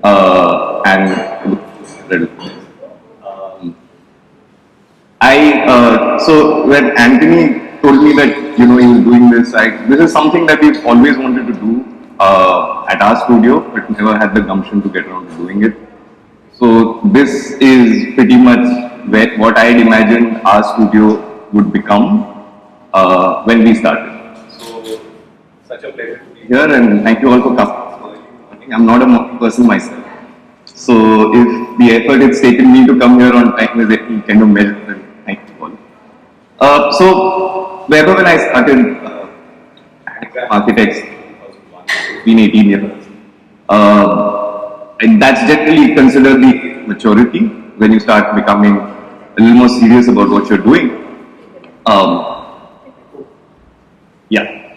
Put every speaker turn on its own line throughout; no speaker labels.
and so when Anthony told me that he was doing this, this is something that we've always wanted to do at our studio, but never had the gumption to get around to doing it. So this is pretty much what I had imagined our studio would become when we started. So such a pleasure to be here, and thank you all for coming. I'm not a morning person myself, so if the effort it's taken me to come here on time is any kind of measure, then thank you all. So Vaibhav and I started Anagram Architects it's been 18 years. And that's generally considered the maturity when you start becoming a little more serious about what you're doing. Yeah.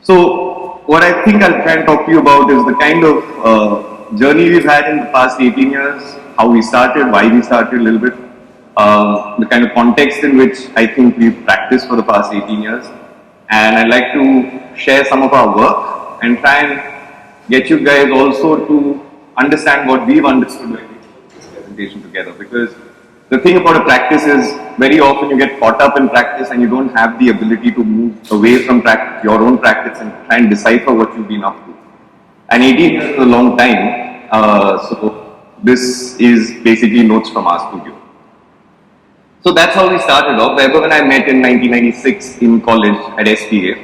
So what I think I'll try and talk to you about is the kind of journey we've had in the past 18 years, how we started, why we started a little bit, the kind of context in which I think we've practiced for the past 18 years. And I'd like to share some of our work and try and get you guys also to understand what we've understood when we put this presentation together. Because the thing about a practice is very often you get caught up in practice and you don't have the ability to move away from practice, your own practice, and try and decipher what you've been up to. And 18 years is a long time, so this is basically notes from our studio. So that's how we started off. Vaibhav and I met in 1996 in college at SPA.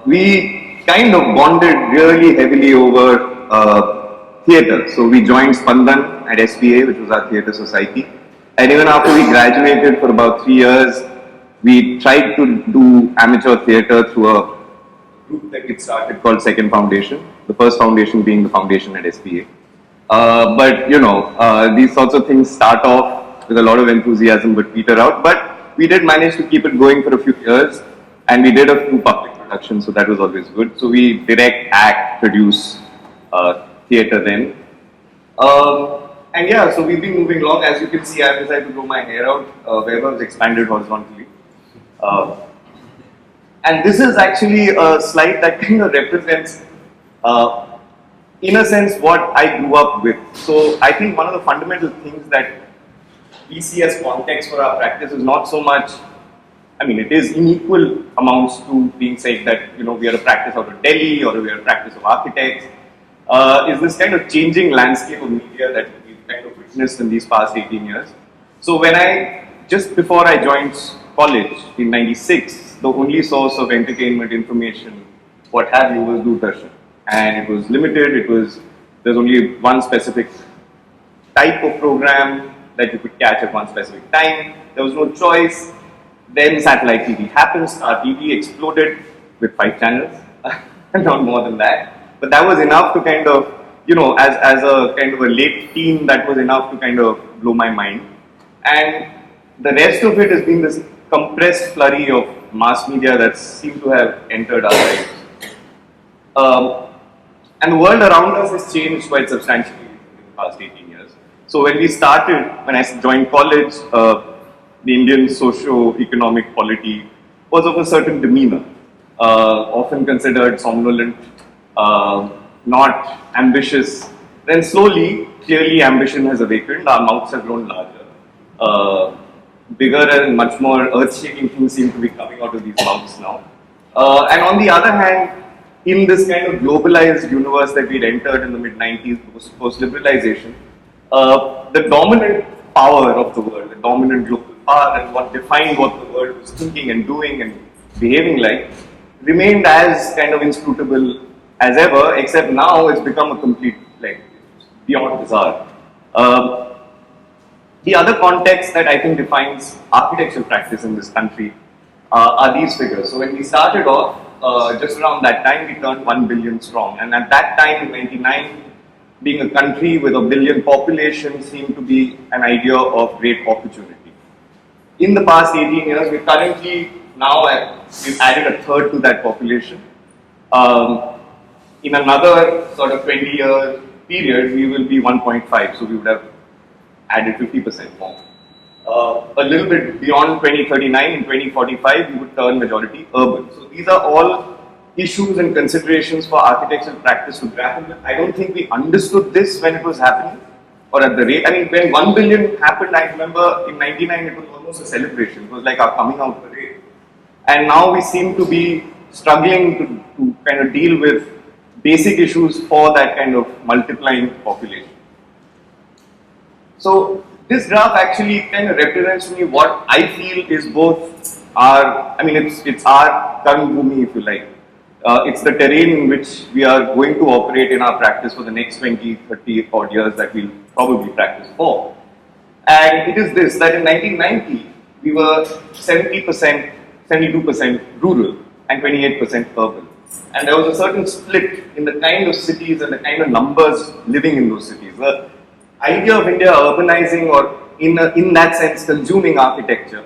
We kind of bonded really heavily over theatre. So we joined Spandan at SPA, which was our theatre society. And even after we graduated for about 3 years, we tried to do amateur theatre through a group that we started called Second Foundation. The first foundation being the foundation at SPA. But these sorts of things start off with a lot of enthusiasm but peter out. But we did manage to keep it going for a few years, and we did a few public productions, so that was always good. So we direct, act, produce theatre then. And yeah, so we've been moving along. As you can see, I've decided to grow my hair out. Vaibhav's expanded horizontally. And this is actually a slide that kind of represents, in a sense, what I grew up with. So I think one of the fundamental things that we see as context for our practice is not so much, it is in equal amounts to being said that, we are a practice out of Delhi or we are a practice of architects, is this kind of changing landscape of media that we've kind of witnessed in these past 18 years. So just before I joined college in 96, the only source of entertainment, information, what have you, was Doordarshan. And it was limited, there's only one specific type of program that you could catch at one specific time. There was no choice. Then satellite TV happened, Star TV exploded with 5 channels, not more than that. But that was enough to kind of, as a kind of a late teen, that was enough to kind of blow my mind. And the rest of it has been this compressed flurry of mass media that seemed to have entered our lives. And the world around us has changed quite substantially in the past 18 years. So when I joined college, the Indian socio-economic polity was of a certain demeanor, often considered somnolent, not ambitious. Then slowly, clearly ambition has awakened, our mouths have grown larger. Bigger and much more earth-shaking things seem to be coming out of these mouths now. And on the other hand, in this kind of globalized universe that we'd entered in the mid-90s, post-liberalization, the dominant power of the world, the dominant global power, and what defined what the world was thinking and doing and behaving like, remained as kind of inscrutable as ever, except now it's become a complete, beyond bizarre. The other context that I think defines architectural practice in this country are these figures. So when we started off, just around that time, we turned 1 billion strong. And at that time, in 99, being a country with a billion population seemed to be an idea of great opportunity. In the past 18 years, we've added a third to that population. In another sort of 20-year period, we will be 1.5, so we would have added 50% more. A little bit beyond 2039, in 2045, we would turn majority urban. So these are all issues and considerations for architectural practice to grapple with. I don't think we understood this when it was happening, or at the rate. I mean, when 1 billion happened, I remember in '99 it was almost a celebration. It was like our coming out parade. And now we seem to be struggling to kind of deal with basic issues for that kind of multiplying population. So this graph actually kind of represents to me what I feel is both our, I mean, it's our current bhumi, if you like. It's the terrain in which we are going to operate in our practice for the next 20, 30 odd years that we'll probably practice for. And it is this, that in 1990, we were 70%, 72% rural and 28% urban. And there was a certain split in the kind of cities and the kind of numbers living in those cities. The idea of India urbanizing, or in that sense consuming architecture,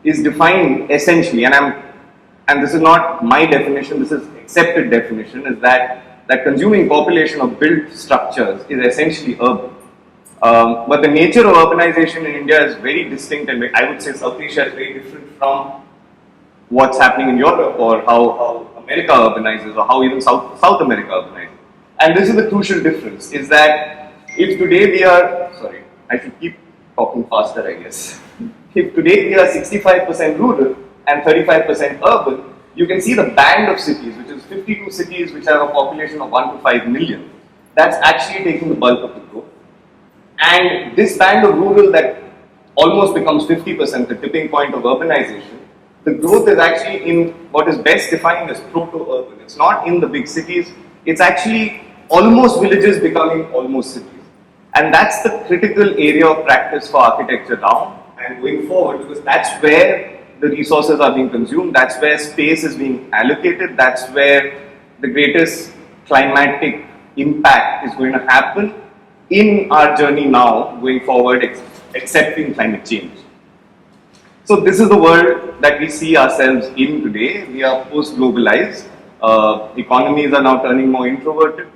is defined essentially, and this is not my definition, this is accepted definition, is that consuming population of built structures is essentially urban. But the nature of urbanization in India is very distinct, and I would say South Asia is very different from what's happening in Europe, or how America urbanizes, or how even South America urbanizes. And this is the crucial difference, is that if today we are, sorry, I should keep talking faster, I guess. If today we are 65% rural and 35% urban, you can see the band of cities, which is 52 cities which have a population of 1 to 5 million. That's actually taking the bulk of the growth. And this band of rural that almost becomes 50%, the tipping point of urbanization, the growth is actually in what is best defined as proto-urban. It's not in the big cities, it's actually almost villages becoming almost cities. And that's the critical area of practice for architecture now and going forward, because that's where the resources are being consumed, that's where space is being allocated, that's where the greatest climatic impact is going to happen in our journey now going forward, accepting climate change. So this is the world that we see ourselves in today. We are post-globalized. Economies are now turning more introverted.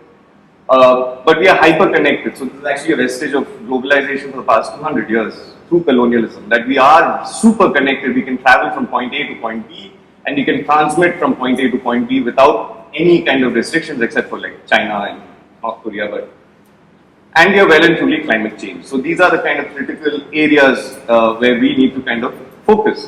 But we are hyper-connected. So this is actually a vestige of globalization for the past 200 years through colonialism, that we are super connected. We can travel from point A to point B, and we can transmit from point A to point B without any kind of restrictions except for like China and North Korea. And we are well and truly climate change. So these are the kind of critical areas where we need to kind of focus.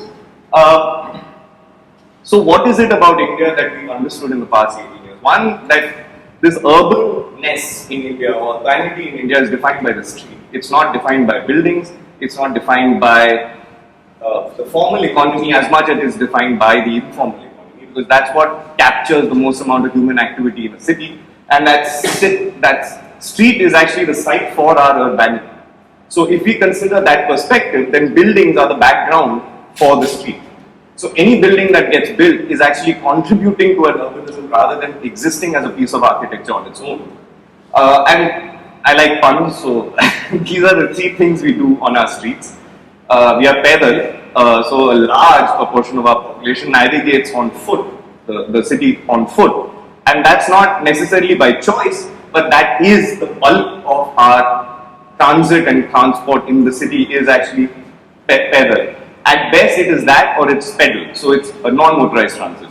So what is it about India that we've understood in the past 18 years? One, that this urbanness in India, or urbanity in India, is defined by the street. It's not defined by buildings. It's not defined by the formal economy as much as it is defined by the informal economy, because that's what captures the most amount of human activity in a city. And that street is actually the site for our urbanity. So if we consider that perspective, then buildings are the background for the street. So any building that gets built is actually contributing to an urbanism rather than existing as a piece of architecture on its own. And I like puns, so these are the three things we do on our streets. We are pedal, so a large proportion of our population navigates on foot, the city on foot. And that's not necessarily by choice, but that is the bulk of our transit and transport in the city is actually pedal. At best it is that, or it's pedal, so it's a non-motorized transit.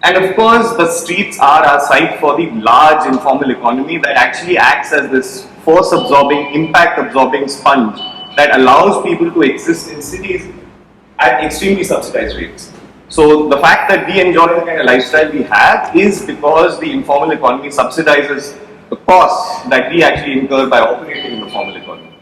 And of course the streets are our site for the large informal economy that actually acts as this force-absorbing, impact-absorbing sponge that allows people to exist in cities at extremely subsidized rates. So the fact that we enjoy the kind of lifestyle we have is because the informal economy subsidizes the costs that we actually incur by operating in the formal economy.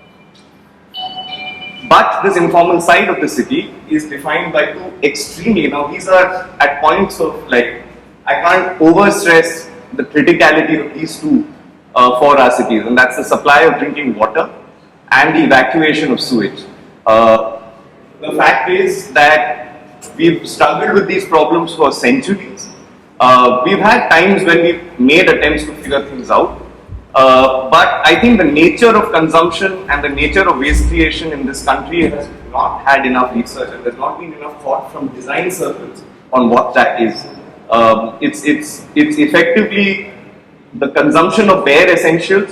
But this informal side of the city is defined by two extremely, now these are at points of like, I can't overstress the criticality of these two for our cities, and that's the supply of drinking water and the evacuation of sewage. The fact is that we've struggled with these problems for centuries. We've had times when we've made attempts to figure things out. But I think the nature of consumption and the nature of waste creation in this country has not had enough research, and there's not been enough thought from design circles on what that is. It's effectively the consumption of bare essentials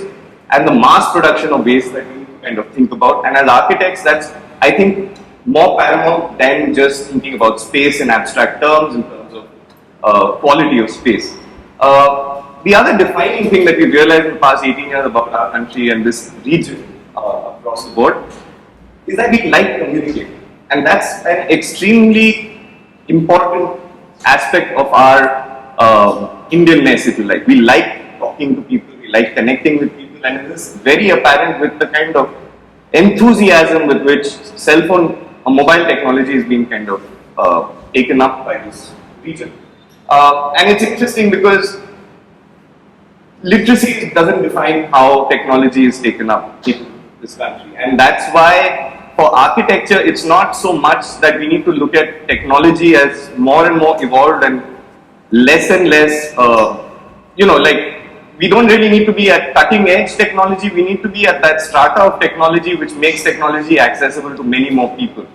and the mass production of waste that we need to kind of think about. And as architects, that's, I think, more paramount than just thinking about space in abstract terms, in terms of quality of space. The other defining thing that we realized in the past 18 years about our country and this region across the board is that we like communicating. And that's an extremely important aspect of our Indianness, if you like. We like talking to people, we like connecting with people, and it is very apparent with the kind of enthusiasm with which cell phone or mobile technology is being kind of taken up by this region. And it's interesting because literacy doesn't define how technology is taken up in this country, and that's why for architecture it's not so much that we need to look at technology as more and more evolved and less, like we don't really need to be at cutting edge technology, we need to be at that strata of technology which makes technology accessible to many more people.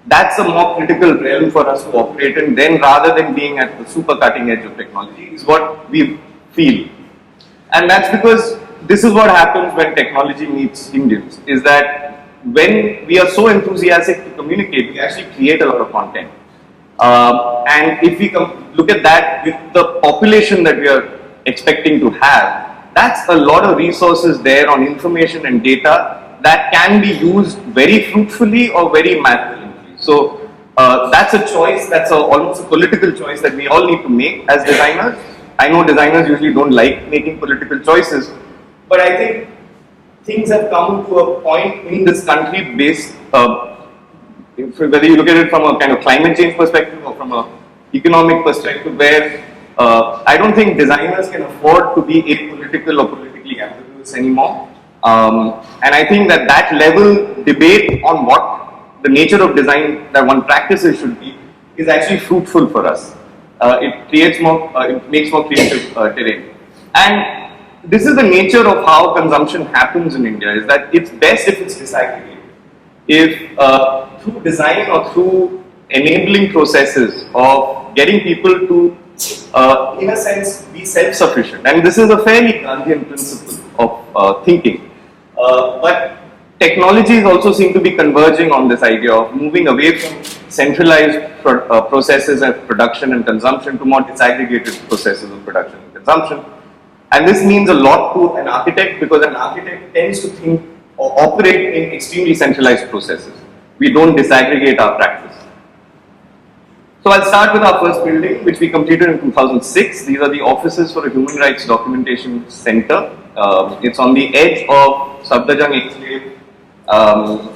That's a more critical realm for us to operate in, then rather than being at the super cutting edge of technology is what we feel. And that's because this is what happens when technology meets Indians, is that when we are so enthusiastic to communicate, we actually create a lot of content. And if we look at that with the population that we are expecting to have, that's a lot of resources there on information and data that can be used very fruitfully or very malevolently. So that's a choice, that's almost a political choice that we all need to make as designers. I know designers usually don't like making political choices, but I think things have come to a point in this country based, whether you look at it from a kind of climate change perspective or from an economic perspective, where I don't think designers can afford to be apolitical or politically ambiguous anymore. And I think that level debate on what the nature of design that one practices should be is actually fruitful for us. It creates more, it makes more creative terrain. And this is the nature of how consumption happens in India, is that it's best if it's disaggregated. If through design or through enabling processes of getting people to, in a sense, be self-sufficient. And this is a fairly Gandhian principle of thinking. But technologies also seem to be converging on this idea of moving away from centralized processes of production and consumption to more disaggregated processes of production and consumption. And this means a lot to an architect, because an architect tends to think or operate in extremely centralized processes. We don't disaggregate our practice. So I'll start with our first building, which we completed in 2006. These are the offices for a Human Rights Documentation Center. It's on the edge of Safdarjung Enclave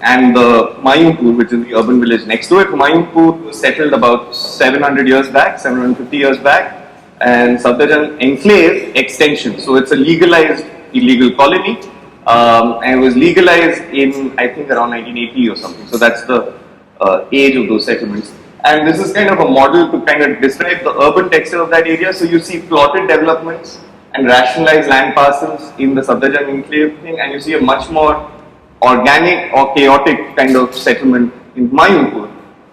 and the Mayunpur, which is the urban village next to it. Mayunpur was settled about 700 years back, 750 years back. And Safdarjung Enclave extension. So it's a legalized illegal colony, and it was legalized in, I think, around 1980 or something. So that's the age of those settlements. And this is kind of a model to kind of describe the urban texture of that area. So you see plotted developments and rationalized land parcels in the Safdarjung Enclave thing, and you see a much more organic or chaotic kind of settlement in Mayunpur.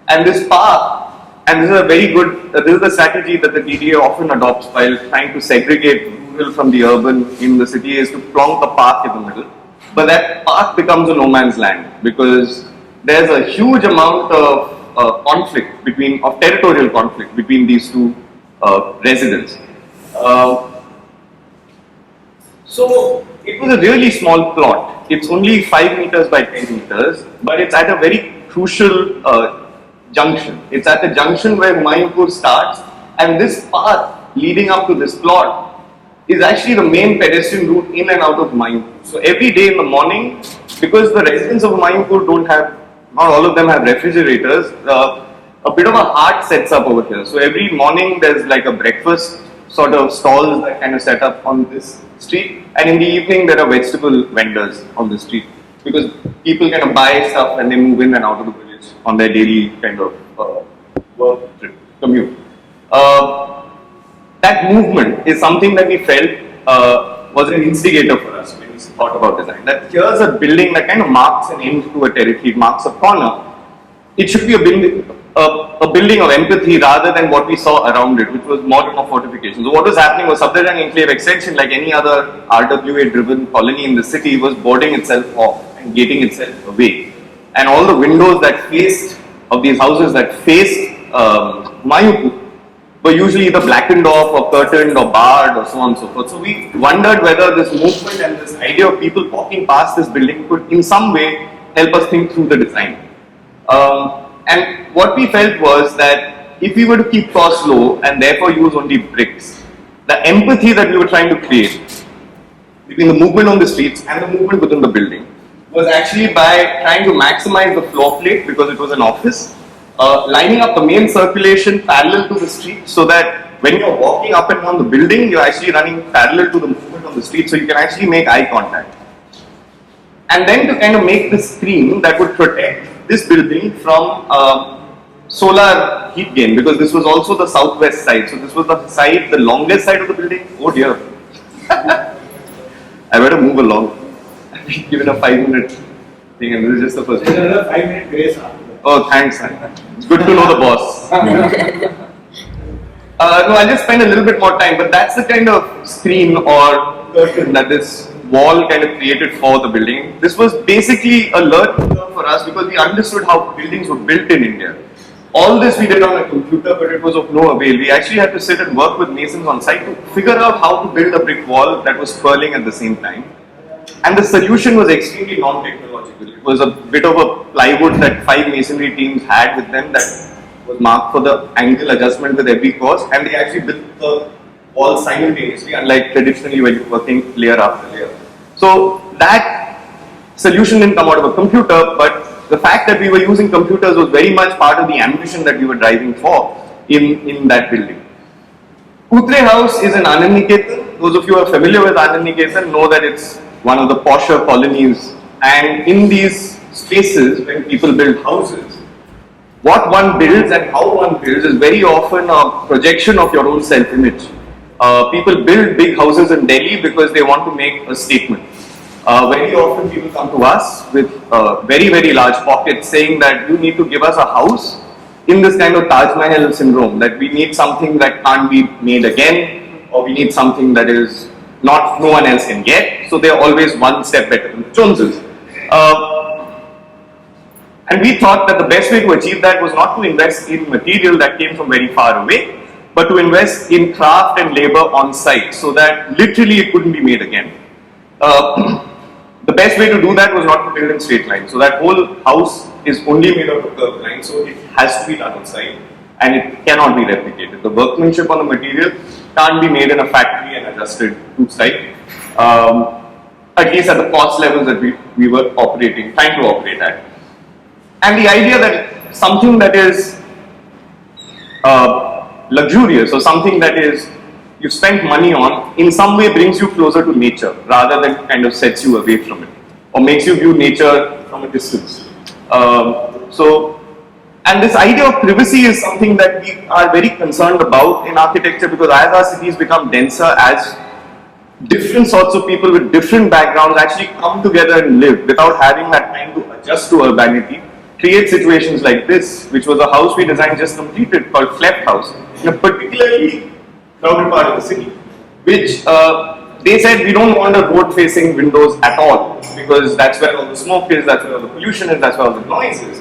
And this park, and this is a very good, this is the strategy that the DDA often adopts while trying to segregate rural from the urban in the city, is to plonk a park in the middle. But that park becomes a no man's land, because there's a huge amount of conflict of territorial conflict between these two residents. So it was a really small plot. It's only 5 meters by 10 meters, but it's at a very crucial junction. It's at the junction where Mayunpur starts, and this path leading up to this plot is actually the main pedestrian route in and out of Mayunpur. So every day in the morning, because the residents of Mayunpur not all of them have refrigerators, a bit of a heart sets up over here. So every morning there's like a breakfast sort of stalls that kind of set up on this street, and in the evening there are vegetable vendors on the street, because people kind of buy stuff and they move in and out of the village on their daily kind of work trip, commute. That movement is something that we felt was an instigator for us when we thought about design. That here's a building that kind of marks an end to a territory, it marks a corner. It should be a building of empathy rather than what we saw around it, which was modern of fortification. So what was happening was Safdarjung Enclave extension, like any other RWA-driven colony in the city, was boarding itself off and gating itself away. And all the windows that faced, of these houses that faced Mayunpur, were usually either blackened off or curtained or barred or so on and so forth. So we wondered whether this movement and this idea of people walking past this building could in some way help us think through the design. And what we felt was that if we were to keep costs low and therefore use only bricks, the empathy that we were trying to create between the movement on the streets and the movement within the building was actually by trying to maximize the floor plate because it was an office, lining up the main circulation parallel to the street so that when you're walking up and down the building, you're actually running parallel to the movement on the street so you can actually make eye contact. And then to kind of make the screen that would protect this building from solar heat gain, because this was also the southwest side. So this was the side, the longest side of the building. Oh dear. I better move along. I've been given a 5-minute thing and this is just the first.
There's another 5-minute grace after that.
Oh, thanks. It's good to know the boss. No, I'll just spend a little bit more time, but that's the kind of screen or curtain that this wall kind of created for the building. This was basically a learning curve for us because we understood how buildings were built in India. All this we did on a computer, but it was of no avail. We actually had to sit and work with masons on site to figure out how to build a brick wall that was spurling at the same time. And the solution was extremely non-technological. It was a bit of a plywood that 5 masonry teams had with them that was marked for the angle adjustment with every course, and they actually built the wall simultaneously, unlike traditionally when you're working layer after layer. So that solution didn't come out of a computer, but the fact that we were using computers was very much part of the ambition that we were driving for in that building. Utre House is an Anand Niketan. Those of you who are familiar with Anand Niketan know that it's one of the posher colonies, and in these spaces when people build houses, what one builds and how one builds is very often a projection of your own self-image. People build big houses in Delhi because they want to make a statement. Very often people come to us with very, very large pockets saying that you need to give us a house in this kind of Taj Mahal syndrome, that we need something that can't be made again, or we need something that is no one else can get, so they're always one step better than the Joneses. And we thought that the best way to achieve that was not to invest in material that came from very far away, but to invest in craft and labor on site so that literally it couldn't be made again. The best way to do that was not to build in straight lines. So that whole house is only made out of curved lines, so it has to be done on site and it cannot be replicated. The workmanship on the material can't be made in a factory and adjusted to site, at least at the cost levels that we were trying to operate at. And the idea that something that is luxurious or something that is you spent money on in some way brings you closer to nature rather than kind of sets you away from it or makes you view nature from a distance. And this idea of privacy is something that we are very concerned about in architecture, because as our cities become denser, as different sorts of people with different backgrounds actually come together and live without having that time to adjust to urbanity, create situations like this, which was a house we designed just completed called Flep House, in a particularly crowded part of the city, which they said we don't want a road-facing windows at all, because that's where all the smoke is, that's where all the pollution is, that's where all the noise is.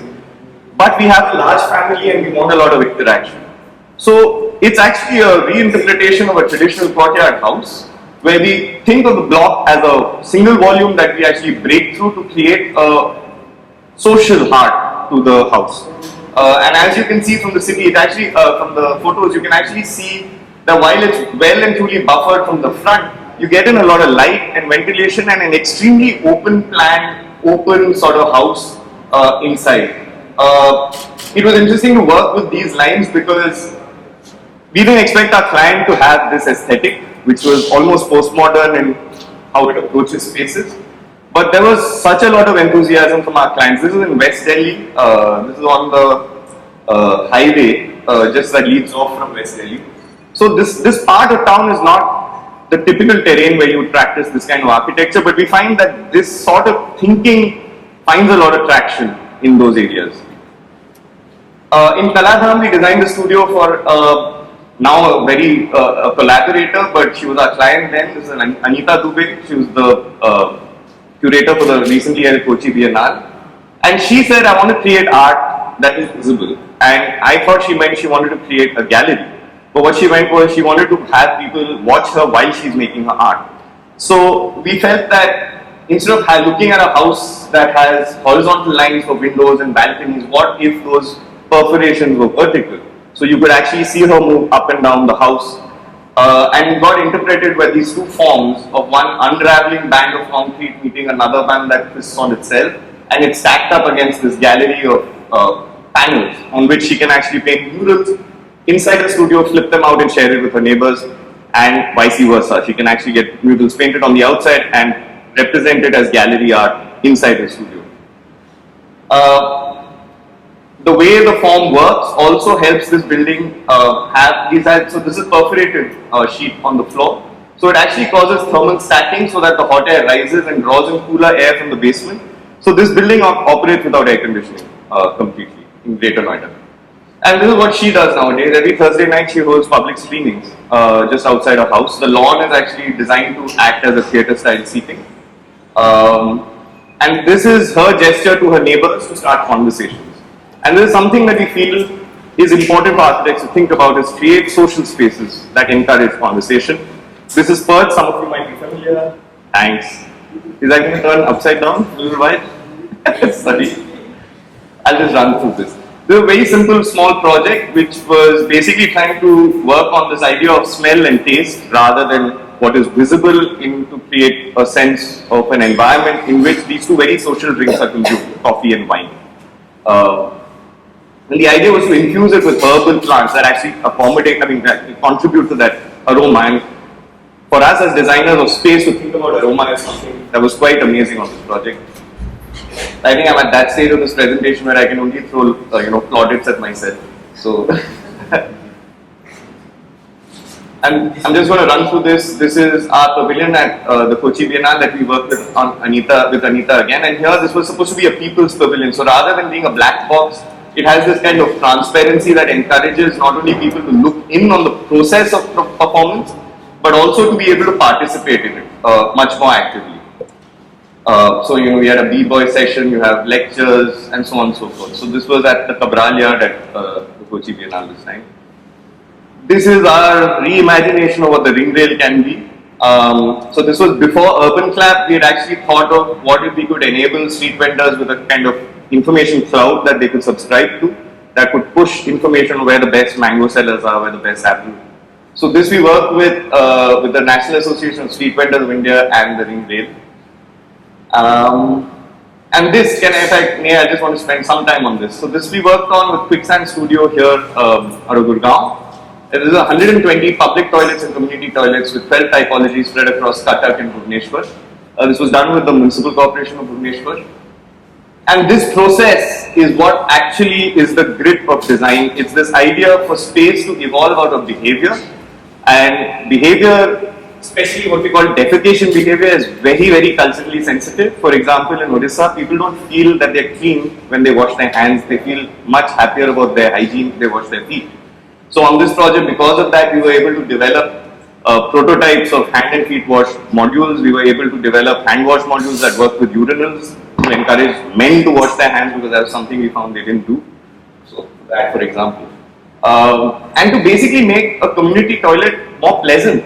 But we have a large family and we want a lot of interaction. So it's actually a reinterpretation of a traditional courtyard house, where we think of the block as a single volume that we actually break through to create a social heart to the house. And as you can see from the city, it actually, from the photos, you can actually see that while it's well and truly buffered from the front, you get in a lot of light and ventilation and an extremely open plan, open sort of house inside. It was interesting to work with these lines because we didn't expect our client to have this aesthetic, which was almost postmodern in how it approaches spaces. But there was such a lot of enthusiasm from our clients. This is in West Delhi. This is on the highway, just that leads off from West Delhi. So this part of town is not the typical terrain where you would practice this kind of architecture, but we find that this sort of thinking finds a lot of traction in those areas. In Kaladham, we designed a studio for now a collaborator, but she was our client then. This is Anita Dubey. She was the curator for the recently held Kochi Biennale. And she said, I want to create art that is visible. And I thought she meant she wanted to create a gallery. But what she went was she wanted to have people watch her while she's making her art. So we felt that instead of looking at a house that has horizontal lines for windows and balconies, what if those perforations were vertical? So you could actually see her move up and down the house. And got interpreted by these two forms of one unraveling band of concrete meeting another band that twists on itself, and it's stacked up against this gallery of panels on which she can actually paint murals inside the studio, flip them out and share it with her neighbors, and vice versa. She can actually get murals painted on the outside and represent it as gallery art inside the studio. The way the form works also helps this building so this is perforated sheet on the floor. So it actually causes thermal stacking so that the hot air rises and draws in cooler air from the basement. So this building operates without air conditioning completely in Greater Noida. And this is what she does nowadays. Every Thursday night she holds public screenings just outside her house. The lawn is actually designed to act as a theatre style seating. And this is her gesture to her neighbors to start conversations. And this is something that we feel is important for architects to think about, is create social spaces that encourage conversation. This is Perth, some of you might be familiar. Thanks. Is that going to turn upside down a little wide? Sorry. I'll just run through this. This is a very simple small project which was basically trying to work on this idea of smell and taste rather than what is visible to create a sense of an environment in which these two very social drinks are consumed, coffee and wine. And the idea was to infuse it with herbal plants that actually that contribute to that aroma. And for us as designers of space to think about aroma is something that was quite amazing on this project. I think I'm at that stage of this presentation where I can only throw plaudits at myself. So I'm just going to run through this. This is our pavilion at the Kochi Biennale that we worked with Anita again. And here this was supposed to be a people's pavilion. So rather than being a black box, it has this kind of transparency that encourages not only people to look in on the process of performance, but also to be able to participate in it much more actively. So we had a b-boy session, you have lectures, and so on and so forth. So this was at the Cabral Yard at the Kochi Biennale this time. This is our reimagination of what the ring rail can be. So this was before Urban Clap. We had actually thought of what if we could enable street vendors with a kind of information cloud that they could subscribe to that could push information on where the best mango sellers are, where the best apple. So this we worked with the National Association of Street Vendors of India and the Ring Rail. And this, I just want to spend some time on this. So this we worked on with Quicksand Studio here out of Gurgaon. There is 120 public toilets and community toilets with 12 typologies spread across Cuttack and Bhubaneswar. This was done with the Municipal Corporation of Bhubaneswar. And this process is what actually is the grit of design. It's this idea for space to evolve out of behavior. And behavior, especially what we call defecation behavior, is very, very culturally sensitive. For example, in Odisha, people don't feel that they're clean when they wash their hands. They feel much happier about their hygiene if they wash their feet. So on this project, because of that, we were able to develop prototypes of hand and feet wash modules. We were able to develop hand wash modules that work with urinals to encourage men to wash their hands, because that was something we found they didn't do. So that, for example. And to basically make a community toilet more pleasant.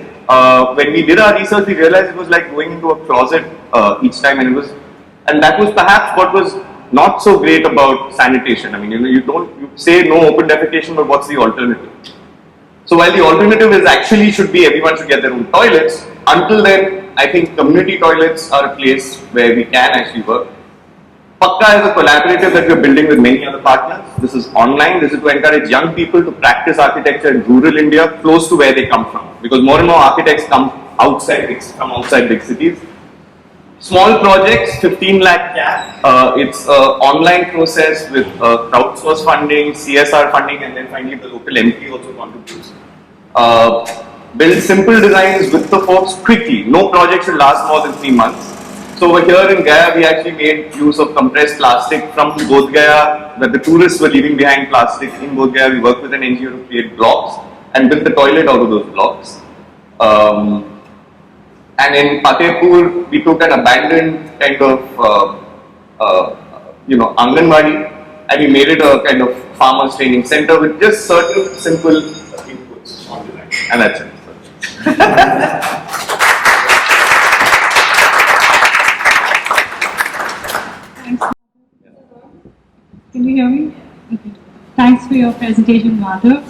When we did our research, we realized it was like going into a closet each time, and that was perhaps what was not so great about sanitation. I mean, you say no open defecation, but what's the alternative? So while the alternative is actually should be everyone should get their own toilets, until then, I think community toilets are a place where we can actually work. Pakka is a collaborative that we are building with many other partners. This is online. This is to encourage young people to practice architecture in rural India, close to where they come from. Because more and more architects come outside big cities. Small projects, 15 lakh cap. It's an online process with crowdsource funding, CSR funding, and then finally the local MP also contributes. Build simple designs with the folks quickly. No project should last more than 3 months. So over here in Gaya, we actually made use of compressed plastic from Bodh Gaya, where the tourists were leaving behind plastic. In Bodh Gaya, we worked with an NGO to create blocks and built the toilet out of those blocks. And in Fatehpur, we took an abandoned kind of, Anganwadi, and we made it a kind of farmers training center with just certain simple inputs on And that's it.
Thanks. Can you hear me? Okay. Thanks for your presentation, Madhav.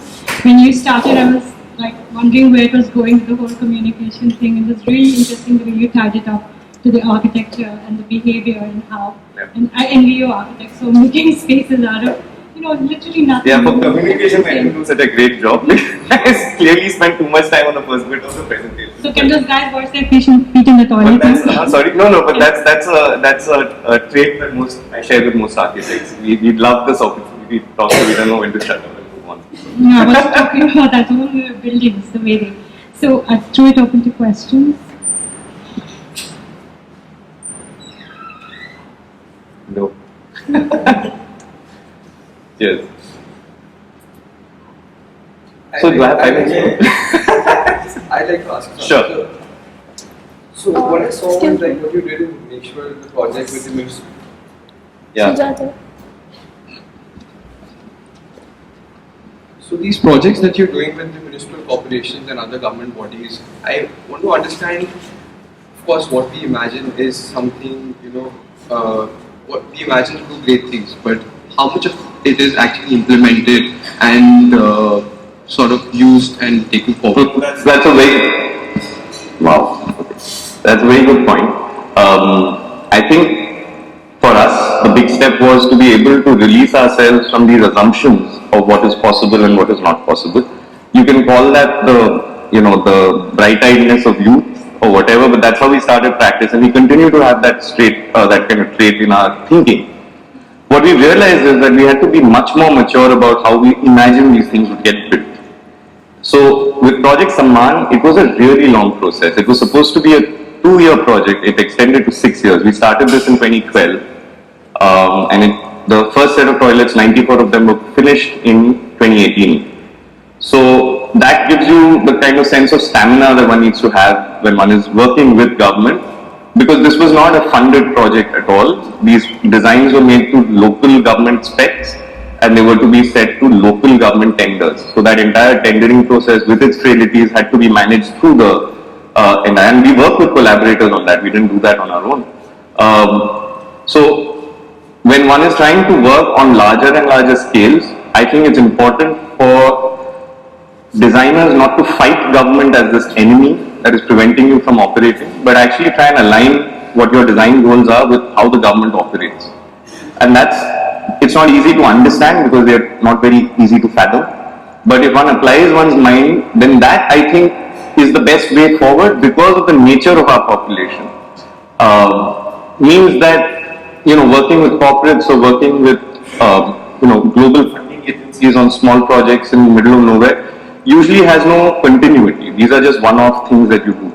When you started, I was like wondering where it was going with the whole communication thing. It was really interesting the way you tied it up to the architecture and the behavior and how.
Yeah.
And I envy your architects for making spaces out of, literally nothing.
Yeah, for communication, I didn't do such a great job. I clearly spent too much time on the first bit of the presentation.
So can those guys wash their feet in the toilet?
But that's, sorry, no, but that's a trait that I share with most architects. We love this opportunity to talk, so we don't know when to shut up and move on.
Yeah, I was talking about that whole buildings, the way they. So I threw it open to questions.
No. Yes. So do I have 5 minutes?
I'd like to ask something.
Sure.
So what I saw was like what you did in make sure the project with the municipal.
Yeah.
So these projects that you're doing with the municipal corporations and other government bodies, I want to understand, of course, what we imagine is something, what we imagine to do great things, but how much of it is actually implemented and sort of used and taken forward?
That's a very That's a very good point. I think for us, the big step was to be able to release ourselves from these assumptions of what is possible and what is not possible. You can call that the bright-eyedness of youth or whatever, but that's how we started practice, and we continue to have that kind of trait in our thinking. What we realized is that we had to be much more mature about how we imagine these things would get built. So with Project Samman, it was a really long process. It was supposed to be a 2-year project. It extended to 6 years. We started this in 2012, and the first set of toilets, 94 of them were finished in 2018. So that gives you the kind of sense of stamina that one needs to have when one is working with government, because this was not a funded project at all. These designs were made to local government specs, and they were to be set to local government tenders. So that entire tendering process with its frailties had to be managed through the and we worked with collaborators on that. We didn't do that on our own. So when one is trying to work on larger and larger scales, I think it's important for designers not to fight government as this enemy that is preventing you from operating, but actually try and align what your design goals are with how the government operates. And it's not easy to understand because they're not very easy to fathom. But if one applies one's mind, then that, I think, is the best way forward because of the nature of our population. Means that, working with corporates or working with, global funding agencies on small projects in the middle of nowhere usually has no continuity. These are just one-off things that you do.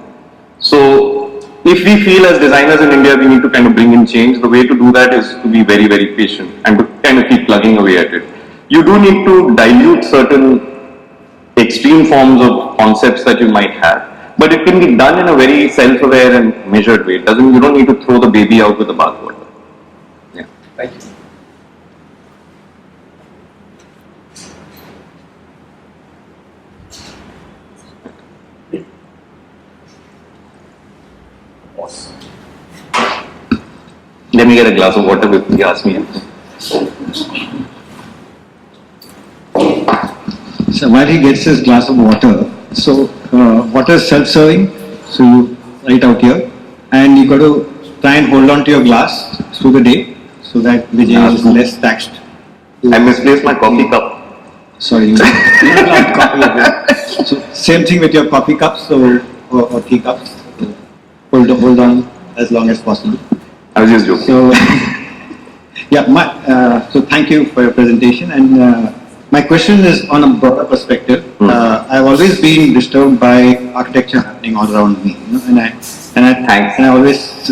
So if we feel as designers in India we need to kind of bring in change, the way to do that is to be very, very patient and to kind of keep plugging away at it. You do need to dilute certain extreme forms of concepts that you might have, but it can be done in a very self-aware and measured way. You don't need to throw the baby out with the bathwater. Yeah.
Thank you.
Awesome. Let me get a glass of water before you ask me.
So while he gets his glass of water, so water is self-serving, so you write out here, and you got to try and hold on to your glass through the day, so that Vijay is less taxed.
I misplaced my coffee cup.
Sorry, you don't have coffee again. So same thing with your coffee cups, or tea cups. So hold on as long as possible.
I was just joking.
So yeah, so thank you for your presentation, and my question is on a broader perspective. I've always been disturbed by architecture happening all around me, and I always,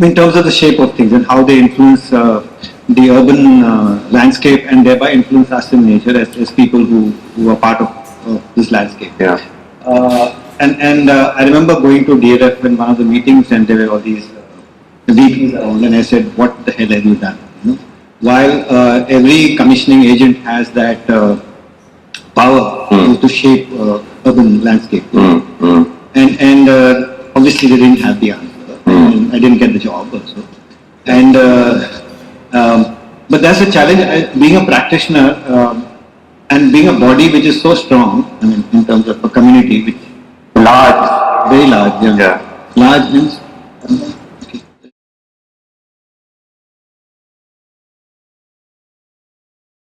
in terms of the shape of things and how they influence the urban landscape and thereby influence us in nature as people who are part of this landscape.
Yeah.
And I remember going to DLF in one of the meetings, and there were all these VPs around, and I said, "What the hell have you done?" While every commissioning agent has that power to shape urban urban landscape. And obviously they didn't have the answer, and I didn't get the job also. And but that's a challenge. Being a practitioner and being a body which is so strong, I mean, in terms of a community which large, very large, large means